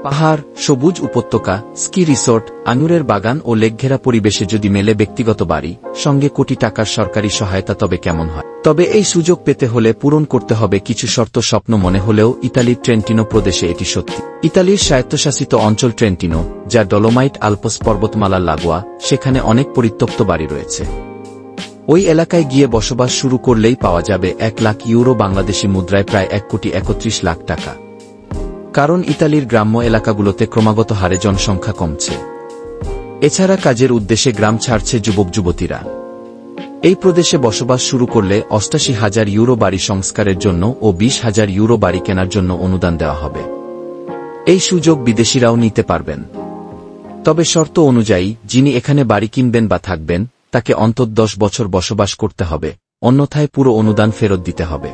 পাহাড়, সবুজ উপত্যকা, স্কি রিসোর্ট, আঙুরের বাগান ও লেকঘেরা পরিবেশে যদি মেলে ব্যক্তিগত বাড়ি, সঙ্গে কোটি টাকার সরকারি সহায়তা, তবে কেমন হয়? তবে এই সুযোগ পেতে হলে পূরণ করতে হবে কিছু শর্ত। স্বপ্ন মনে হলেও ইতালির ট্রেন্টিনো প্রদেশে এটি সত্যি। ইতালির স্বায়ত্তশাসিত অঞ্চল ট্রেন্টিনো, যা ডলোমাইট আলপস পর্বতমালার লাগোয়া, সেখানে অনেক পরিত্যক্ত বাড়ি রয়েছে। ওই এলাকায় গিয়ে বসবাস শুরু করলেই পাওয়া যাবে 1 লাখ ইউরো, বাংলাদেশি মুদ্রায় প্রায় 1,31,00,000 টাকা। কারণ ইতালির গ্রাম্য এলাকাগুলোতে ক্রমাগত হারে জনসংখ্যা কমছে। এছাড়া কাজের উদ্দেশ্যে গ্রাম ছাড়ছে যুবক যুবতীরা। এই প্রদেশে বসবাস শুরু করলে 88,000 ইউরো বাড়ি সংস্কারের জন্য ও 20,000 ইউরো বাড়ি কেনার জন্য অনুদান দেওয়া হবে। এই সুযোগ বিদেশিরাও নিতে পারবেন। তবে শর্ত অনুযায়ী যিনি এখানে বাড়ি কিনবেন বা থাকবেন, তাকে অন্তত 10 বছর বসবাস করতে হবে, অন্যথায় পুরো অনুদান ফেরত দিতে হবে।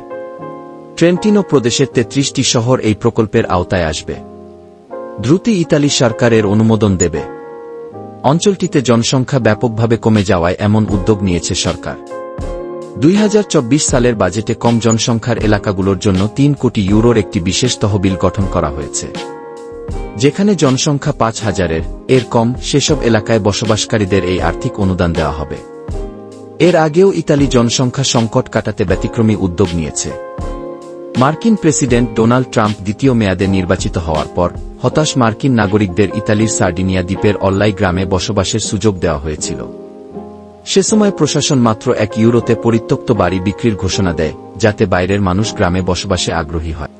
ট্রেন্টিনো প্রদেশের 33টি শহর এই প্রকল্পের আওতায় আসবে। দ্রুতই ইতালি সরকারের অনুমোদন দেবে। অঞ্চলটিতে জনসংখ্যা ব্যাপকভাবে কমে যাওয়ায় এমন উদ্যোগ নিয়েছে সরকার। 2024 সালের বাজেটে কম জনসংখ্যার এলাকাগুলোর জন্য 3 কোটি ইউরোর একটি বিশেষ তহবিল গঠন করা হয়েছে। যেখানে জনসংখ্যা 5,000-এর এর কম, সেসব এলাকায় বসবাসকারীদের এই আর্থিক অনুদান দেওয়া হবে। এর আগেও ইতালি জনসংখ্যা সংকট কাটাতে ব্যতিক্রমী উদ্যোগ নিয়েছে। মার্কিন প্রেসিডেন্ট ডোনাল্ড ট্রাম্প দ্বিতীয় মেয়াদে নির্বাচিত হওয়ার পর হতাশ মার্কিন নাগরিকদের ইতালির সার্ডিনিয়া দ্বীপের অল্লাই গ্রামে বসবাসের সুযোগ দেওয়া হয়েছিল। সে সময় প্রশাসন মাত্র 1 ইউরোতে পরিত্যক্ত বাড়ি বিক্রির ঘোষণা দেয়, যাতে বাইরের মানুষ গ্রামে বসবাসে আগ্রহী হয়।